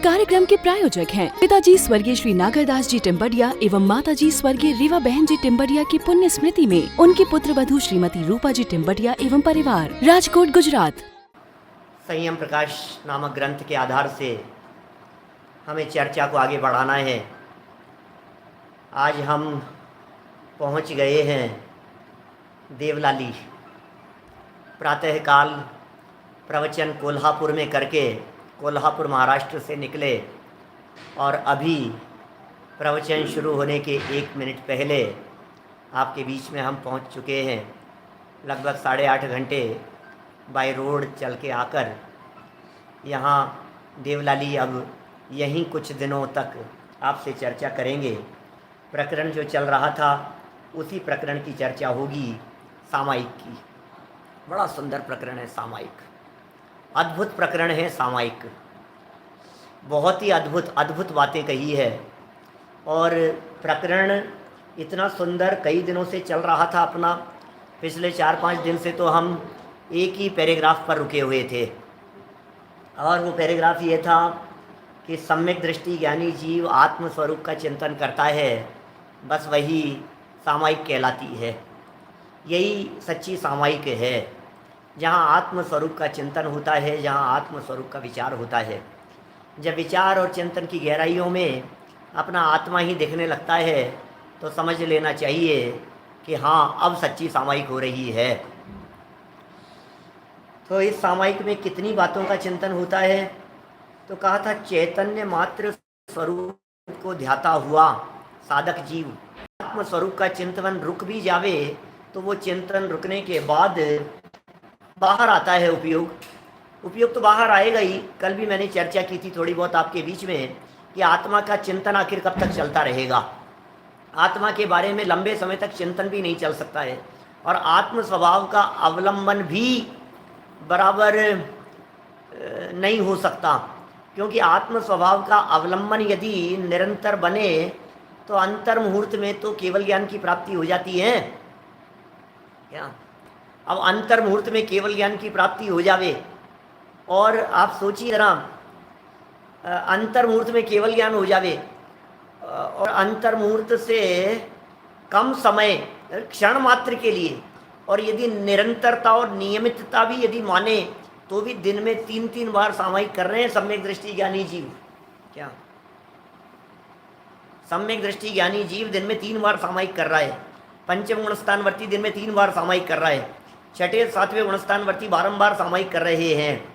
कार्यक्रम के प्रायोजक हैं पिताजी स्वर्गीय श्री नागरदास जी टिम्बडिया एवं माताजी स्वर्गीय रीवा बहन जी टिम्बडिया की पुण्य स्मृति में उनकी पुत्र वधू श्रीमती रूपा जी टिम्बडिया एवं परिवार, राजकोट, गुजरात। संयम प्रकाश नामक ग्रंथ के आधार से हमें चर्चा को आगे बढ़ाना है। आज हम पहुंच गए हैं देवलाली। प्रातःकाल प्रवचन कोल्हापुर में करके कोल्हापुर महाराष्ट्र से निकले और अभी प्रवचन शुरू होने के 1 मिनट पहले आपके बीच में हम पहुंच चुके हैं। लगभग 8.5 घंटे बाय रोड चल के आकर यहाँ देवलाली अब यहीं कुछ दिनों तक आपसे चर्चा करेंगे। प्रकरण जो चल रहा था उसी प्रकरण की चर्चा होगी, सामायिक की। बड़ा सुंदर प्रकरण है सामायिक, अद्भुत प्रकरण है सामायिक। बहुत ही अद्भुत बातें कही है और प्रकरण इतना सुंदर कई दिनों से चल रहा था अपना। पिछले 4-5 दिन से तो हम एक ही पैराग्राफ पर रुके हुए थे और वो पैराग्राफ ये था कि सम्यक दृष्टि ज्ञानी जीव आत्मस्वरूप का चिंतन करता है, बस वही सामायिक कहलाती है। यही सच्ची सामायिक है, जहाँ आत्मस्वरूप का चिंतन होता है, जहाँ आत्मस्वरूप का विचार होता है। जब विचार और चिंतन की गहराइयों में अपना आत्मा ही दिखने लगता है तो समझ लेना चाहिए कि हाँ, अब सच्ची सामायिक हो रही है। तो इस सामायिक में कितनी बातों का चिंतन होता है? तो कहा था चैतन्य मात्र स्वरूप को ध्याता हुआ साधक जीव आत्मस्वरूप का चिंतन रुक भी जावे तो वो चिंतन रुकने के बाद बाहर आता है उपयोग तो बाहर आएगा ही। कल भी मैंने चर्चा की थी थोड़ी बहुत आपके बीच में कि आत्मा का चिंतन आखिर कब तक चलता रहेगा। आत्मा के बारे में लंबे समय तक चिंतन भी नहीं चल सकता है और आत्म स्वभाव का अवलंबन भी बराबर नहीं हो सकता, क्योंकि आत्म स्वभाव का अवलंबन यदि निरंतर बने तो अंतर मुहूर्त में तो केवल ज्ञान की प्राप्ति हो जाती है। क्या अब अंतर मुहूर्त में केवल ज्ञान की प्राप्ति हो जावे और आप सोचिए जरा, अंतर मुहूर्त में केवल ज्ञान हो जावे और अंतर मुहूर्त से कम समय क्षण मात्र के लिए, और यदि निरंतरता और नियमितता भी यदि माने तो भी दिन में 3-3 बार सामायिक कर रहे हैं सम्यक दृष्टि ज्ञानी जीव। क्या सम्यक दृष्टि ज्ञानी जीव दिन में 3 बार सामायिक कर रहा है। पंचम गुणस्थानवर्ती दिन में 3 बार सामायिक कर रहा है। 6ठे 7वें गुणस्थानवर्ती बारंबार सामायिक कर रहे हैं।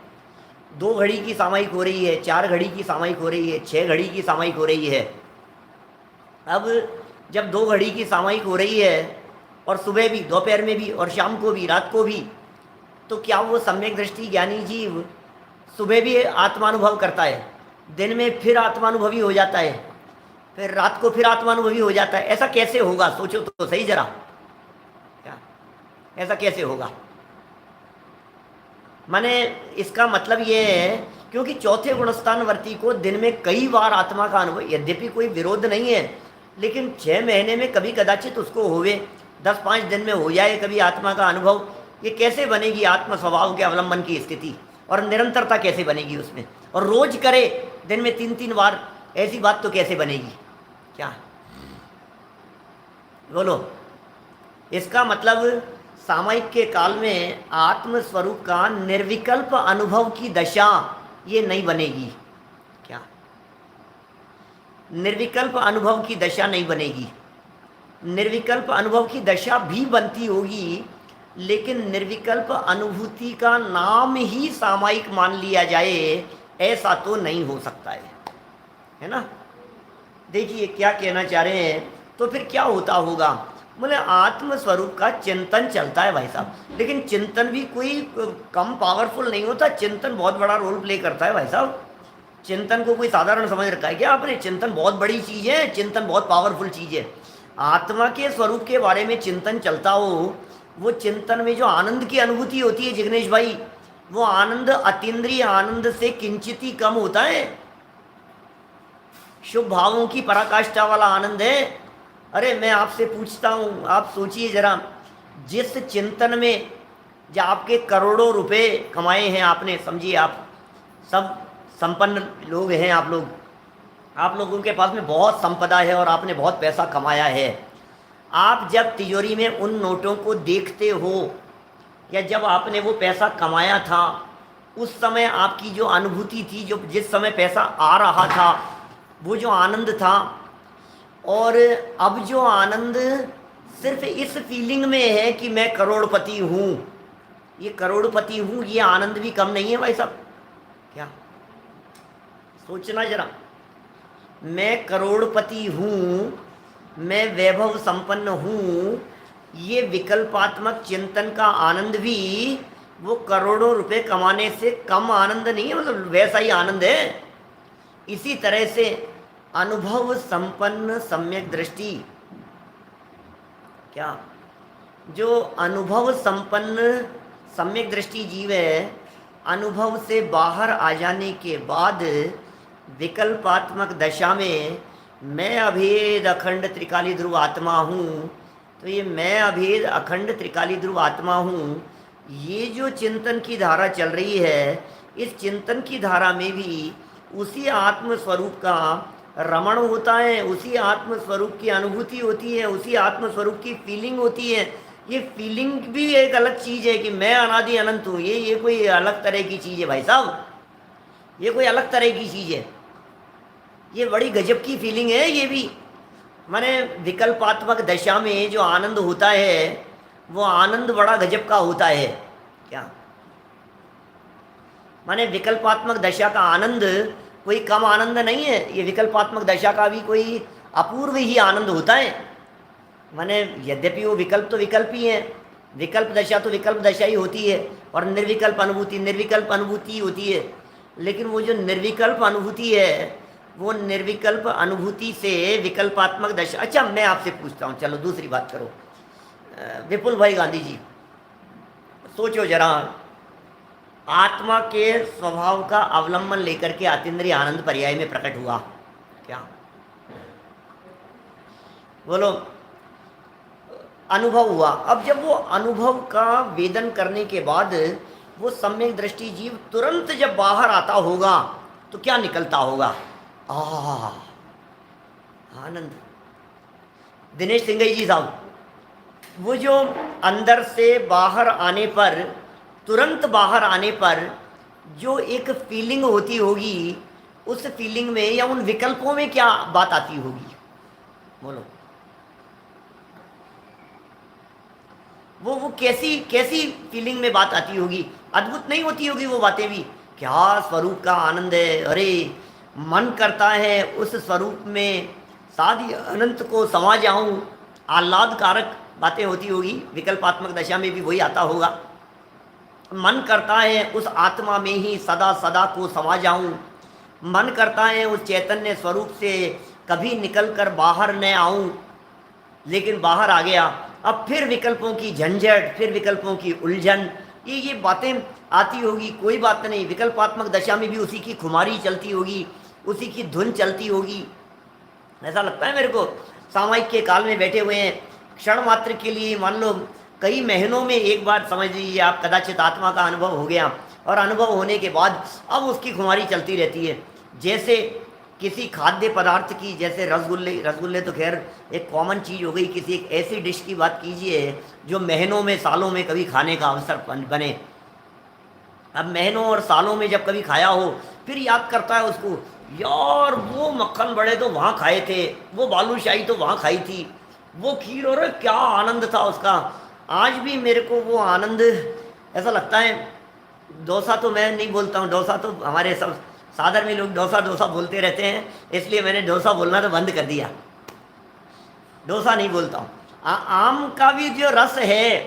2 घड़ी की सामायिक हो रही है, 4 घड़ी की सामायिक हो रही है, 6 घड़ी की सामायिक हो रही है। अब जब 2 घड़ी की सामायिक हो रही है और सुबह भी, दोपहर में भी और शाम को भी, रात को भी, तो क्या वो सम्यक दृष्टि ज्ञानी जीव सुबह भी आत्मानुभव करता है, दिन में फिर आत्मानुभवी हो जाता है, फिर रात को फिर आत्मानुभवी हो जाता है? ऐसा कैसे होगा? सोचो तो सही जरा, क्या ऐसा कैसे होगा? माने इसका मतलब ये है क्योंकि चौथे गुणस्थानवर्ती को दिन में कई बार आत्मा का अनुभव, यद्यपि कोई विरोध नहीं है, लेकिन 6 महीने में कभी कदाचित उसको होवे, 10-5 दिन में हो जाए कभी आत्मा का अनुभव। ये कैसे बनेगी आत्म स्वभाव के अवलंबन की स्थिति, और निरंतरता कैसे बनेगी उसमें? और रोज करे दिन में 3-3 बार, ऐसी बात तो कैसे बनेगी? क्या बोलो? इसका मतलब सामायिक के काल में आत्म स्वरूप का निर्विकल्प अनुभव की दशा ये नहीं बनेगी। क्या निर्विकल्प अनुभव की दशा नहीं बनेगी? निर्विकल्प अनुभव की दशा भी बनती होगी, लेकिन निर्विकल्प अनुभूति का नाम ही सामायिक मान लिया जाए ऐसा तो नहीं हो सकता है ना? देखिए क्या कहना चाह रहे हैं। तो फिर क्या होता होगा? बोले आत्म स्वरूप का चिंतन चलता है भाई साहब, लेकिन चिंतन भी कोई कम पावरफुल नहीं होता। चिंतन बहुत बड़ा रोल प्ले करता है भाई साहब। चिंतन को कोई साधारण समझ रखा है क्या आपने? चिंतन बहुत बड़ी चीज़ है, चिंतन बहुत पावरफुल चीज़ है। आत्मा के स्वरूप के बारे में चिंतन चलता हो, वो चिंतन में जो आनंद की अनुभूति होती है जिग्नेश भाई, वो आनंद अतीन्द्रिय आनंद से किंचित ही कम होता है। शुभ भावों की पराकाष्ठा वाला आनंद है। अरे मैं आपसे पूछता हूँ, आप सोचिए जरा, जिस चिंतन में जो आपके करोड़ों रुपए कमाए हैं आपने, समझिए आप सब संपन्न लोग हैं आप लोग, आप लोगों के पास में बहुत संपदा है और आपने बहुत पैसा कमाया है। आप जब तिजोरी में उन नोटों को देखते हो या जब आपने वो पैसा कमाया था, उस समय आपकी जो अनुभूति थी, जो जिस समय पैसा आ रहा था, वो जो आनंद था, और अब जो आनंद सिर्फ इस फीलिंग में है कि मैं करोड़पति हूँ, ये करोड़पति हूँ, ये आनंद भी कम नहीं है भाई साहब? क्या सोचना जरा, मैं करोड़पति हूँ, मैं वैभव संपन्न हूँ, ये विकल्पात्मक चिंतन का आनंद भी वो करोड़ों रुपए कमाने से कम आनंद नहीं है, मतलब वैसा ही आनंद है। इसी तरह से अनुभव संपन्न सम्यक दृष्टि, क्या जो अनुभव संपन्न सम्यक दृष्टि जीव है, अनुभव से बाहर आ जाने के बाद विकल्पात्मक दशा में मैं अभेद अखंड त्रिकाली ध्रुव आत्मा हूँ, तो ये मैं अभेद अखंड त्रिकाली ध्रुव आत्मा हूँ, ये जो चिंतन की धारा चल रही है, इस चिंतन की धारा में भी उसी आत्म स्वरूप का रमण होता है, उसी आत्म स्वरूप की अनुभूति होती है, उसी आत्म स्वरूप की फीलिंग होती है। ये फीलिंग भी एक अलग चीज़ है कि मैं अनादि अनंत हूँ, ये कोई अलग तरह की चीज़ है भाई साहब, ये कोई अलग तरह की चीज़ है, ये बड़ी गजब की फीलिंग है। ये भी माने विकल्पात्मक दशा में जो आनंद होता है, वो आनंद बड़ा गजब का होता है। क्या माने विकल्पात्मक दशा का आनंद कोई कम आनंद नहीं है, ये विकल्पात्मक दशा का भी कोई अपूर्व ही आनंद होता है। माने यद्यपि वो विकल्प तो विकल्प ही है, विकल्प दशा तो विकल्प दशा ही होती है, और निर्विकल्प अनुभूति होती है, लेकिन वो जो निर्विकल्प अनुभूति है, वो निर्विकल्प अनुभूति से विकल्पात्मक दशा। अच्छा, मैं आपसे पूछता हूँ, चलो दूसरी बात करो, विपुल भाई गांधी जी, सोचो जरा, आत्मा के स्वभाव का अवलंबन लेकर के आतीन्द्रिय आनंद पर्याय में प्रकट हुआ, क्या बोलो, अनुभव हुआ। अब जब वो अनुभव का वेदन करने के बाद वो सम्यक दृष्टि जीव तुरंत जब बाहर आता होगा तो क्या निकलता होगा? आनंद। दिनेश सिंघई जी साहब, वो जो अंदर से बाहर आने पर, तुरंत बाहर आने पर जो एक फीलिंग होती होगी, उस फीलिंग में या उन विकल्पों में क्या बात आती होगी? बोलो, वो कैसी फीलिंग में बात आती होगी? अद्भुत नहीं होती होगी वो बातें भी? क्या स्वरूप का आनंद है, अरे मन करता है उस स्वरूप में साधी अनंत को समा जाऊं, आह्लादकारक बातें होती होगी। विकल्पात्मक दशा में भी वही आता होगा, मन करता है उस आत्मा में ही सदा सदा को समा जाऊं, मन करता है उस चैतन्य स्वरूप से कभी निकल कर बाहर न आऊं, लेकिन बाहर आ गया। अब फिर विकल्पों की झंझट, फिर विकल्पों की उलझन, ये बातें आती होगी। कोई बात नहीं, विकल्पात्मक दशा में भी उसी की खुमारी चलती होगी, उसी की धुन चलती होगी। ऐसा लगता है मेरे को, सामायिक के काल में बैठे हुए हैं, क्षण मात्र के लिए, मान लो कई महीनों में एक बार समझ लीजिए आप, कदाचित आत्मा का अनुभव हो गया, और अनुभव होने के बाद अब उसकी खुमारी चलती रहती है। जैसे किसी खाद्य पदार्थ की, जैसे रसगुल्ले तो खैर एक कॉमन चीज़ हो गई, किसी एक ऐसी डिश की बात कीजिए जो महीनों में, सालों में कभी खाने का अवसर बने। अब महीनों और सालों में जब कभी खाया हो, फिर याद करता है उसको, यार वो मक्खन बड़े तो वहाँ खाए थे, वो बालूशाही तो वहाँ खाई थी, वो खीर, और क्या आनंद था उसका। आज भी मेरे को वो आनंद ऐसा लगता है। डोसा तो मैं नहीं बोलता हूँ, डोसा तो हमारे सब सादर में लोग डोसा बोलते रहते हैं, इसलिए मैंने डोसा बोलना तो बंद कर दिया, डोसा नहीं बोलता हूँ। आम का भी जो रस है,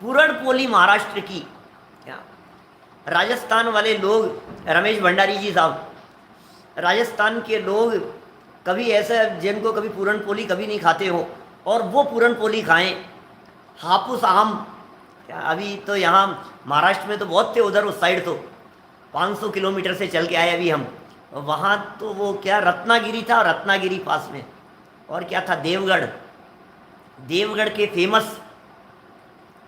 पूरण पोली महाराष्ट्र की, राजस्थान वाले लोग, रमेश भंडारी जी साहब, राजस्थान के लोग कभी ऐसा जिनको कभी पूरण पोली कभी नहीं खाते हो, और वो पूरण पोली खाएं। हापुस आम, क्या अभी तो यहाँ महाराष्ट्र में तो बहुत थे, उधर उस साइड तो 500 किलोमीटर से चल के आए अभी हम, वहाँ तो वो क्या रत्नागिरी था, रत्नागिरी पास में, और क्या था देवगढ़ के फेमस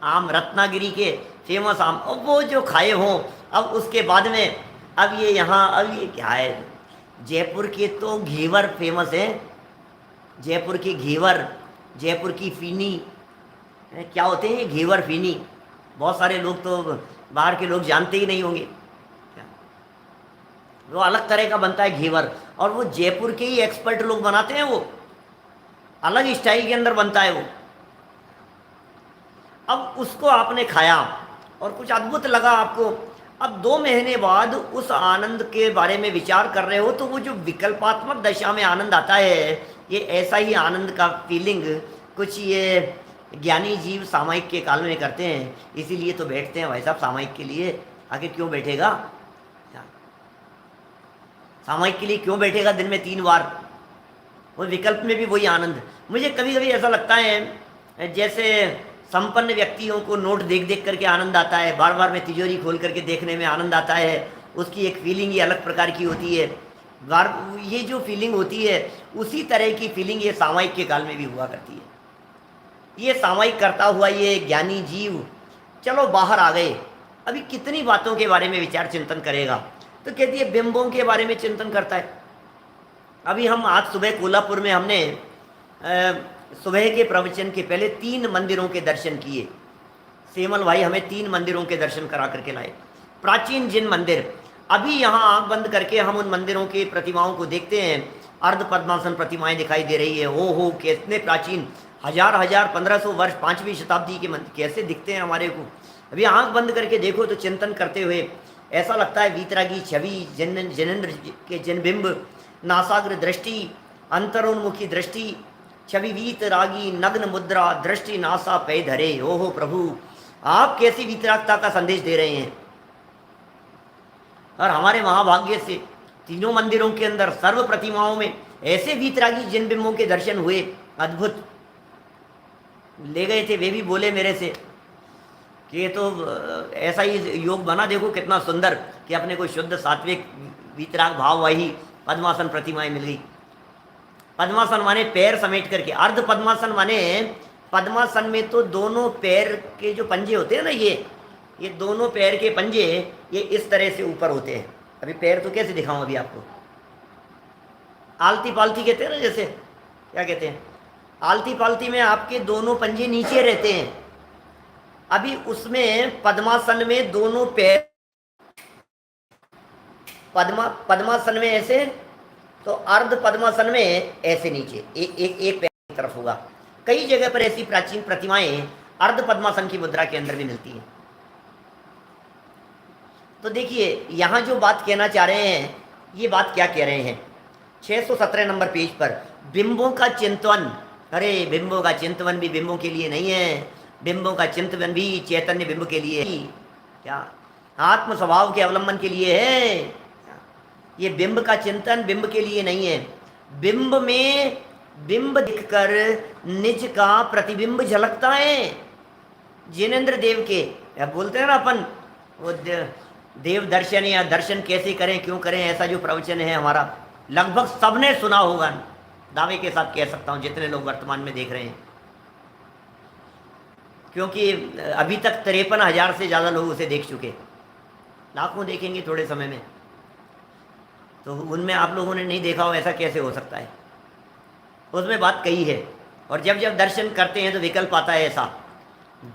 आम, रत्नागिरी के फेमस आम, और वो जो खाए हों। अब उसके बाद में अब ये यहाँ, अब ये क्या है, जयपुर के तो घेवर फेमस है, जयपुर के घेवर, जयपुर की फीनी, क्या होते हैं ये घेवर फीनी, बहुत सारे लोग तो बाहर के लोग जानते ही नहीं होंगे। वो अलग तरह का बनता है घेवर, और वो जयपुर के ही एक्सपर्ट लोग बनाते हैं, वो अलग स्टाइल के अंदर बनता है वो। अब उसको आपने खाया और कुछ अद्भुत लगा आपको, अब 2 महीने बाद उस आनंद के बारे में विचार कर रहे हो, तो वो जो विकल्पात्मक दशा में आनंद आता है, ये ऐसा ही आनंद का फीलिंग कुछ ये ज्ञानी जीव सामयिक के काल में करते हैं। इसीलिए तो बैठते हैं भाई साहब सामयिक के लिए, आखिर क्यों बैठेगा, सामयिक के लिए क्यों बैठेगा दिन में 3 बार, वो विकल्प में भी वही आनंद। मुझे कभी कभी ऐसा लगता है जैसे संपन्न व्यक्तियों को नोट देख देख करके आनंद आता है, बार बार में तिजोरी खोल करके देखने में आनंद आता है, उसकी एक फीलिंग ही अलग प्रकार की होती है। ये जो फीलिंग होती है उसी तरह की फीलिंग ये सामयिक के काल में भी हुआ करती है। ये सामयिक करता हुआ ये ज्ञानी जीव चलो बाहर आ गए, अभी कितनी बातों के बारे में विचार चिंतन करेगा, तो कहती है बिंबों के बारे में चिंतन करता है। अभी हम आज सुबह कोल्हापुर में हमने सुबह के प्रवचन के पहले 3 मंदिरों के दर्शन किए। सेमल भाई हमें 3 मंदिरों के दर्शन करा करके लाए, प्राचीन जिन मंदिर। अभी यहाँ आंख बंद करके हम उन मंदिरों की प्रतिमाओं को देखते हैं, अर्ध पद्मासन प्रतिमाएं दिखाई दे रही है। हो कितने प्राचीन, 1500 वर्ष 5वीं शताब्दी के मंदिर कैसे दिखते हैं हमारे को। अभी आंख बंद करके देखो तो चिंतन करते हुए ऐसा लगता है वीतरागी छवि, जनेंद्र के जनबिंब, नासाग्र दृष्टि, अंतरोन्मुखी दृष्टि, छवि वीतरागी नग्न मुद्रा, दृष्टि नासा पे धरे। ओहो प्रभु, आप कैसी वीतरागता का संदेश दे रहे हैं। और हमारे महाभाग्य से तीनों मंदिरों के अंदर सर्व प्रतिमाओं में ऐसे वीतरागी जनबिंबों के दर्शन हुए, अद्भुत। ले गए थे, वे भी बोले मेरे से कि ये तो ऐसा ही योग बना, देखो कितना सुंदर, कि अपने को शुद्ध सात्विक वीतराग भाव वाही पद्मासन प्रतिमाएं मिल गई। पद्मासन माने पैर समेट करके, अर्ध पद्मासन माने पद्मासन में तो दोनों पैर के जो पंजे होते हैं ना, ये दोनों पैर के पंजे ये इस तरह से ऊपर होते हैं। अभी पैर तो कैसे दिखाऊं अभी आपको, आलती पालती कहते हैं ना, जैसे क्या कहते हैं, आलती पालती में आपके दोनों पंजे नीचे रहते हैं। अभी उसमें पद्मासन में दोनों पैर, पद्मासन में ऐसे, तो अर्ध पद्मासन में ऐसे नीचे एक पैर की तरफ होगा। कई जगह पर ऐसी प्राचीन प्रतिमाएं अर्ध पद्मासन की मुद्रा के अंदर भी मिलती हैं। तो देखिए यहाँ जो बात कहना चाह रहे हैं, ये बात क्या कह रहे हैं 617 नंबर पेज पर, बिंबों का चिंतन। अरे बिंबों का चिंतन भी बिंबों के लिए नहीं है, बिंबों का चिंतन भी चैतन्य बिंब के लिए है। क्या आत्म स्वभाव के अवलंबन के लिए है। ये बिंब का चिंतन बिंब के लिए नहीं है। बिंब में बिंब दिखकर निज का प्रतिबिंब झलकता है। जिनेंद्र देव के बोलते हैं ना अपन, वो देव दर्शन या दर्शन कैसे करें क्यों करें, ऐसा जो प्रवचन है हमारा, लगभग सबने सुना होगा, दावे के साथ कह सकता हूँ जितने लोग वर्तमान में देख रहे हैं, क्योंकि अभी तक 53,000 से ज़्यादा लोग उसे देख चुके, लाखों देखेंगे थोड़े समय में। तो उनमें आप लोगों ने नहीं देखा हो ऐसा कैसे हो सकता है। उसमें बात कही है, और जब जब दर्शन करते हैं तो विकल्प आता है ऐसा,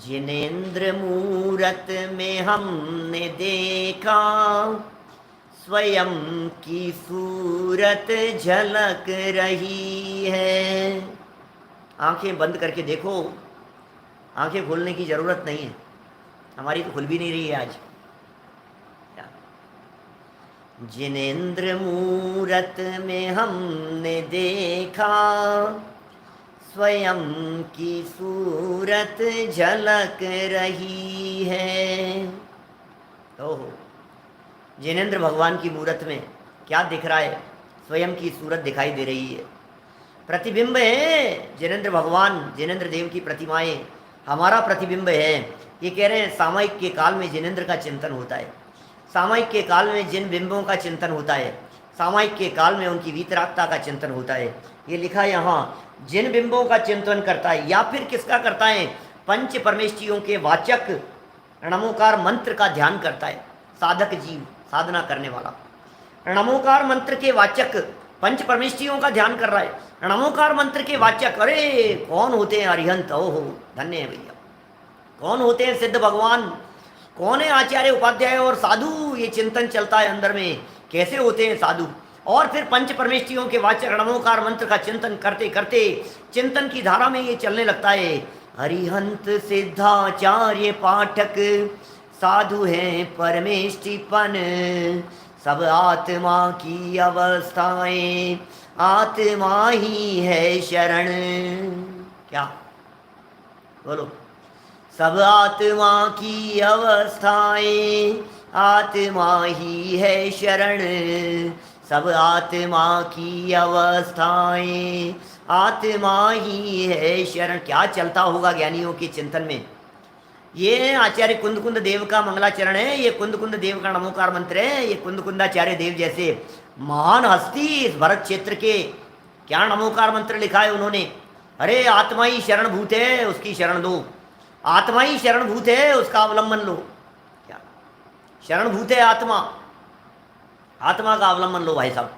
जिनेंद्र मूरत में हमने देखा, स्वयं की सूरत झलक रही है। आंखें बंद करके देखो, आंखें खोलने की ज़रूरत नहीं है, हमारी तो खुल भी नहीं रही है आज। जिनेंद्र मूरत में हमने देखा, स्वयं की सूरत झलक रही है। ओहो, जिनेंद्र भगवान की मूरत में क्या दिख रहा है, स्वयं की सूरत दिखाई दे रही है, प्रतिबिंब है जिनेंद्र भगवान, जिनेंद्र देव की प्रतिमाएं हमारा प्रतिबिंब है। ये कह रहे हैं सामयिक के काल में जिनेंद्र का चिंतन होता है, सामयिक के काल में जिन बिंबों का चिंतन होता है, सामयिक के काल में उनकी वीतरागता का चिंतन होता है। ये लिखा है यहाँ, जिन बिंबों का चिंतन करता है, या फिर किसका करता है, पंच परमेष्ठियों के वाचक नमोकार मंत्र का ध्यान करता है। साधक जीव, साधना करने वाला। नमोकार मंत्र के वाचक पंच परमेष्ठियों का ध्यान कर रहा है। नमोकार मंत्र के वाचक, अरे कौन होते हैं अरिहंत, ओहो धन्य है भैया। कौन होते हैं सिद्ध भगवान, कौन है आचार्य उपाध्याय और साधु, ये चिंतन चलता है अंदर में, कैसे होते हैं साधु। और फिर पंच परमेष्ठियों के वाचक नमोकार मंत्र का चिंतन करते करते चिंतन की धारा में ये चलने लगता है। अरिहंत सिद्धाचार्य पाठक साधु हैं परमेष्ठिपन, सब आत्मा की अवस्थाएं आत्मा ही है शरण। क्या बोलो, सब आत्मा की अवस्थाएं आत्मा ही है शरण, सब आत्मा की अवस्थाएं आत्मा ही है शरण। क्या चलता होगा ज्ञानियों के चिंतन में। ये आचार्य कुंद कुंद देव का मंगलाचरण है, ये कुंद कुंद देव का नमोकार मंत्र है। ये कुंद कुंदाचार्य देव जैसे महान हस्ती इस भरत क्षेत्र के क्या नमोकार मंत्र लिखा है उन्होंने। अरे आत्मा ही शरणभूत है, उसकी शरण दो। आत्मा ही शरणभूत है, उसका अवलंबन लो। क्या शरणभूत है आत्मा, आत्मा का अवलंबन लो भाई साहब।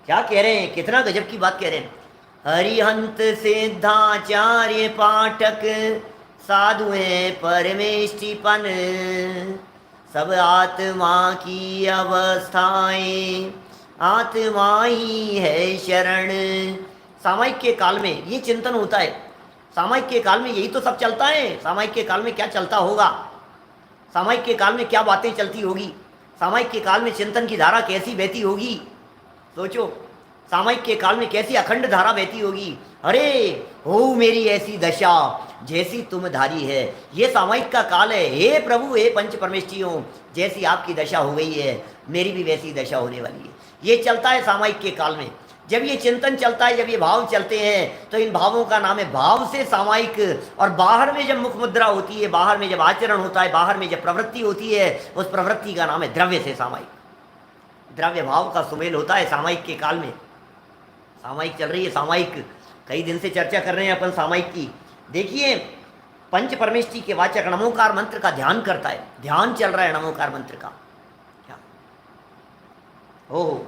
क्या कह रहे हैं, कितना गजब की बात कह रहे हैं। अरिहंत सिद्धाचार्य पाठक साधु हैं परमेष्ठिपन, सब आत्मा की अवस्थाएं आत्मा ही है शरण। सामायिक के काल में ये चिंतन होता है। सामायिक के काल में यही तो सब चलता है। सामायिक के काल में क्या चलता होगा, सामायिक के काल में क्या बातें चलती होगी, सामायिक के काल में चिंतन की धारा कैसी बहती होगी। सोचो, सामायिक के काल में कैसी अखंड धारा बहती होगी। अरे हो मेरी ऐसी दशा जैसी तुम धारी है, ये सामायिक का काल है। हे प्रभु, हे पंच परमेष्ठियों, जैसी आपकी दशा हो गई है मेरी भी वैसी दशा होने वाली है। ये चलता है सामायिक के काल में। जब ये चिंतन चलता है, जब ये भाव चलते हैं, तो इन भावों का नाम है भाव से सामायिक। और बाहर में जब मुख मुद्रा होती है, बाहर में जब आचरण होता है, बाहर में जब प्रवृत्ति होती है, उस प्रवृत्ति का नाम है द्रव्य से सामायिक। द्रव्य भाव का सुमेल होता है सामायिक के काल में। सामायिक चल रही है, सामायिक कई दिन से चर्चा कर रहे हैं अपन सामायिक की। देखिए, पंच परमेष्ठी के वाचक नमोकार मंत्र का ध्यान करता है, ध्यान चल रहा है नमोकार मंत्र का। क्या ओह,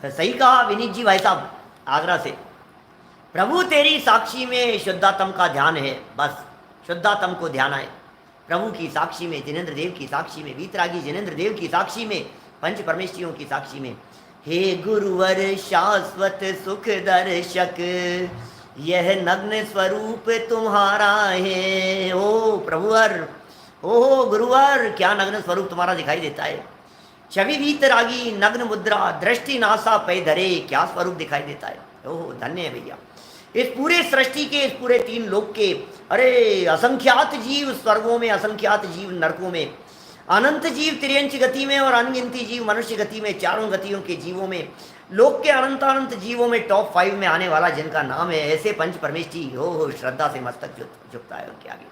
सही कहा विनीत जी भाई साहब आगरा से। प्रभु तेरी साक्षी में शुद्धात्म का ध्यान है, बस शुद्धात्म को ध्यान आए। प्रभु की साक्षी में, जिनेंद्र देव की साक्षी में, वीतरागी जिनेंद्र देव की साक्षी में, पंच परमेष्ठियों की साक्षी में। हे गुरुवर शाश्वत सुख दर्शक, यह नग्न स्वरूप तुम्हारा है। ओ प्रभुवर, ओ गुरुवर, क्या नग्न स्वरूप तुम्हारा दिखाई देता है। छवि वीतरागी नग्न मुद्रा दृष्टि नासा पे धरे, क्या स्वरूप दिखाई देता है। ओह धन्य है भैया। इस पूरे सृष्टि के, इस पूरे तीन लोक के, अरे असंख्यात जीव स्वर्गों में, असंख्यात जीव नरकों में, अनंत जीव त्रियंच गति में और अनगिनती जीव मनुष्य गति में, चारों गतियों के जीवों में, लोक के अनंत जीवों में टॉप 5 में आने वाला जिनका नाम है, ऐसे पंच परमेष्ठी हो श्रद्धा से मस्तक झुकता है उनके आगे।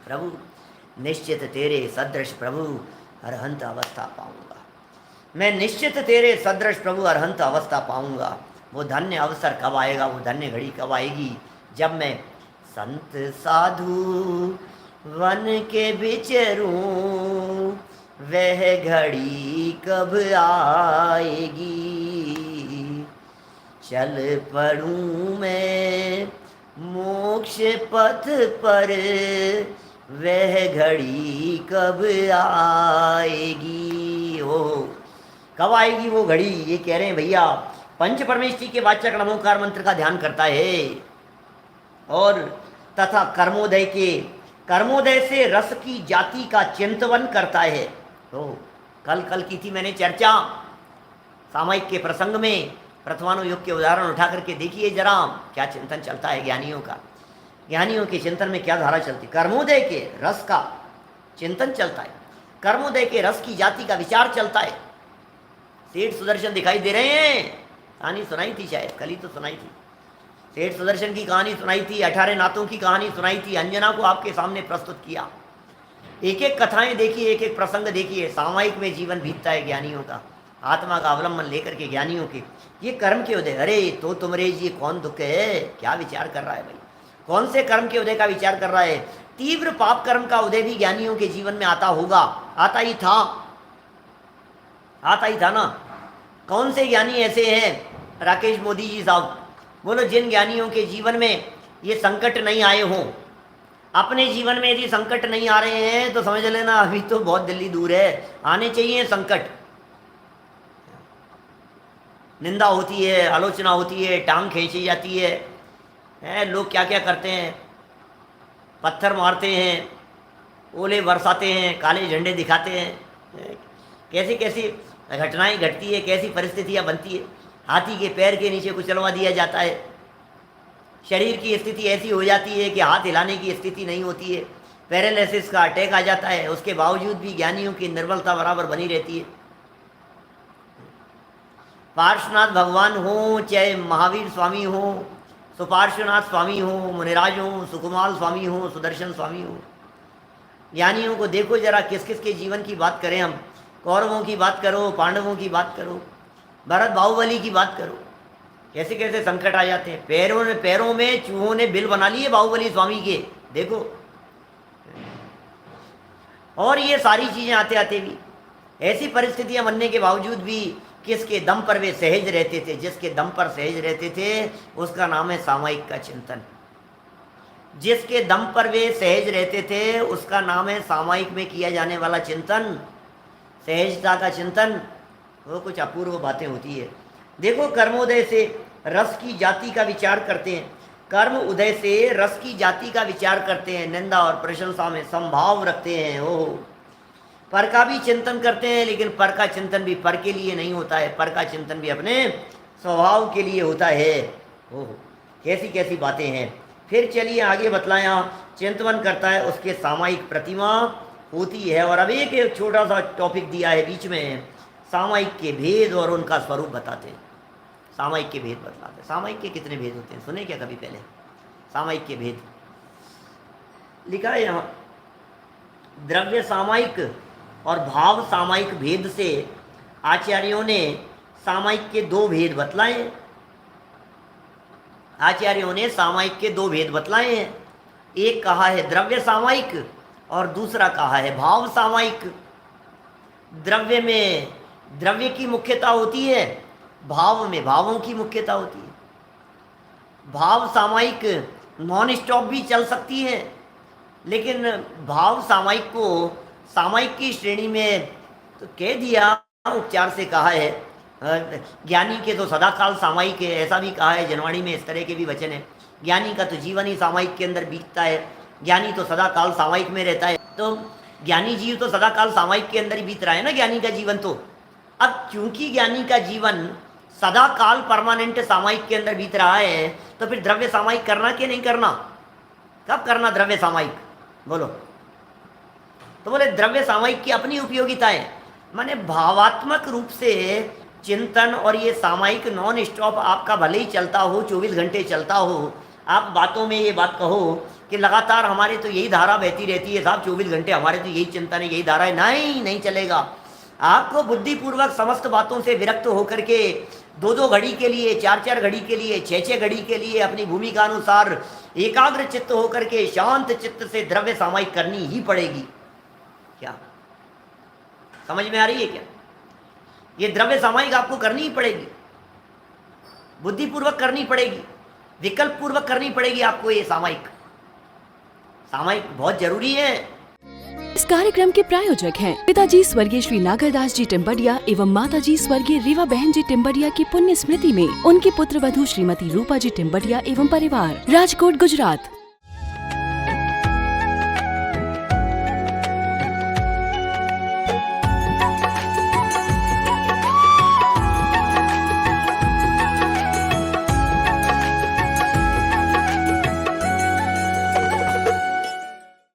प्रभु निश्चित तेरे सदृश प्रभु अरहंत अवस्था पाऊंगा, मैं निश्चित तेरे सदृश प्रभु अरहंत अवस्था पाऊंगा। वो धन्य अवसर कब आएगा, वो धन्य घड़ी कब आएगी, जब मैं संत साधु वन के बिचरूं, वह घड़ी कब आएगी। चल पड़ूं मैं मोक्ष पथ पर, वह घड़ी कब आएगी। ओ कब आएगी वो घड़ी, ये कह रहे हैं भैया। पंच परमेष्ठी के वाचक नमोकार मंत्र का ध्यान करता है और तथा कर्मोदय से रस की जाति का चिंतवन करता है। तो कल की थी मैंने चर्चा सामायिक के प्रसंग में, प्रथमानुयोग के उदाहरण उठा करके देखिए जरा क्या चिंतन चलता है ज्ञानियों का। ज्ञानियों के चिंतन में क्या धारा चलती, कर्मोदय के रस का चिंतन चलता है, कर्मोदय के रस की जाति का विचार चलता है। सेठ सुदर्शन दिखाई दे रहे हैं, कहानी सुनाई थी शायद, कल ही तो सुनाई थी। सेठ सुदर्शन की कहानी सुनाई थी, 18 नातों की कहानी सुनाई थी, अंजना को आपके सामने प्रस्तुत किया। एक एक कथाएं देखिए, एक एक प्रसंग देखिए। सामायिक में जीवन बीतता है ज्ञानियों का, आत्मा का अवलंबन लेकर के ज्ञानियों के। ये कर्म के उदय, अरे तो तुमरे ये कौन दुख है, क्या विचार कर रहा है भाई। कौन से कर्म के उदय का विचार कर रहा है? तीव्र पाप कर्म का उदय भी ज्ञानियों के जीवन में आता होगा, आता ही था ना। कौन से ज्ञानी ऐसे हैं राकेश मोदी जी साहब, बोलो, जिन ज्ञानियों के जीवन में ये संकट नहीं आए हों? अपने जीवन में यदि संकट नहीं आ रहे हैं तो समझ लेना अभी तो बहुत दिल्ली दूर है, आने चाहिए संकट। निंदा होती है, आलोचना होती है, टांग खींची जाती है, लोग क्या क्या करते हैं, पत्थर मारते हैं, ओले बरसाते हैं, काले झंडे दिखाते हैं, कैसी कैसी घटनाएं घटती है, कैसी परिस्थितियां बनती है। हाथी के पैर के नीचे कुचलवा दिया जाता है, शरीर की स्थिति ऐसी हो जाती है कि हाथ हिलाने की स्थिति नहीं होती है, पैरालिसिस का अटैक आ जाता है, उसके बावजूद भी ज्ञानियों की निर्बलता बराबर बनी रहती है। पार्श्वनाथ भगवान हो, चाहे महावीर स्वामी हो, सुपार्श्वनाथ स्वामी हो, मुनिराज हो, सुकुमार स्वामी हो, सुदर्शन स्वामी हो, ज्ञानियों को देखो जरा, किस किस के जीवन की बात करें हम। कौरवों की बात करो, पांडवों की बात करो, भरत बाहुबली की बात करो, कैसे कैसे संकट आ जाते हैं। पैरों में चूहों ने बिल बना लिए बाहुबली स्वामी के, देखो। और ये सारी चीजें आते आते भी, ऐसी परिस्थितियां बनने के बावजूद भी किसके दम पर वे सहज रहते थे? जिसके दम पर सहज रहते थे उसका नाम है सामायिक का चिंतन। जिसके दम पर वे सहज रहते थे उसका नाम है सामायिक में किया जाने वाला चिंतन, सहजता का चिंतन। वो कुछ अपूर्व बातें होती है। देखो, कर्मोदय से रस की जाति का विचार करते हैं, कर्म उदय से रस की जाति का विचार करते हैं, निंदा और प्रशंसा में संभाव रखते हैं। ओह, पर का भी चिंतन करते हैं, लेकिन पर का चिंतन भी पर के लिए नहीं होता है, पर का चिंतन भी अपने स्वभाव के लिए होता है। ओह, कैसी कैसी बातें हैं। फिर चलिए आगे बतलाया, चिंतन करता है, उसके सामायिक प्रतिमा होती है। और अब एक छोटा सा टॉपिक दिया है बीच में, सामायिक के भेद और उनका स्वरूप बताते हैं। सामायिक के भेद बतलाते हैं। सामायिक के कितने भेद होते हैं, सुने क्या कभी पहले? सामायिक के भेद लिखा है यहाँ, द्रव्य सामायिक और भाव सामायिक भेद से आचार्यों ने सामायिक के दो भेद बतलाए। आचार्यों ने सामायिक के दो भेद बतलाए हैं। एक कहा है द्रव्य सामायिक और दूसरा कहा है भाव सामायिक। द्रव्य में द्रव्य की मुख्यता होती है, भाव में भावों की मुख्यता होती है। भाव सामायिक नॉन स्टॉप भी चल सकती है, लेकिन भाव सामायिक को सामायिक की श्रेणी में तो कह दिया, उपचार से कहा है। ज्ञानी के तो सदाकाल सामायिक है, ऐसा भी कहा है। जनवाणी में इस तरह के भी वचन है। ज्ञानी का तो जीवन ही सामायिक के अंदर बीतता है, ज्ञानी तो सदाकाल सामायिक में रहता है। तो ज्ञानी जीव तो सदाकाल सामायिक के अंदर ही बीत रहा है ना, ज्ञानी का जीवन। तो अब क्योंकि ज्ञानी का जीवन सदा काल परमानेंट सामायिक के अंदर बीत रहा है, तो फिर द्रव्य सामायिक करना कि नहीं करना? कब करना द्रव्य सामायिक, बोलो? तो बोले द्रव्य सामायिक की अपनी उपयोगिता है, माने भावात्मक रूप से चिंतन। और ये सामायिक नॉन स्टॉप आपका भले ही चलता हो, 24 घंटे चलता हो, आप बातों में ये बात कहो कि लगातार हमारे तो यही धारा बहती रहती है साहब, 24 घंटे हमारे तो यही चिंतन है, यही धारा है, नहीं चलेगा। आपको बुद्धिपूर्वक समस्त बातों से विरक्त होकर के 2-2 घड़ी के लिए, 4-4 घड़ी के लिए, 6-6 घड़ी के लिए अपनी भूमिका अनुसार एकाग्र चित्त होकर के शांत चित्त से द्रव्य सामायिक करनी ही पड़ेगी। क्या समझ में आ रही है क्या? ये द्रव्य सामायिक आपको करनी ही पड़ेगी, बुद्धिपूर्वक करनी पड़ेगी, विकल्प पूर्वक करनी पड़ेगी आपको। ये सामायिक बहुत जरूरी है। इस कार्यक्रम के प्रायोजक हैं पिताजी स्वर्गीय श्री नागरदास जी टिम्बडिया एवं माताजी स्वर्गीय रीवा बहन जी टिम्बडिया की पुण्य स्मृति में उनकी पुत्र वधू श्रीमती रूपा जी टिम्बडिया एवं परिवार, राजकोट, गुजरात।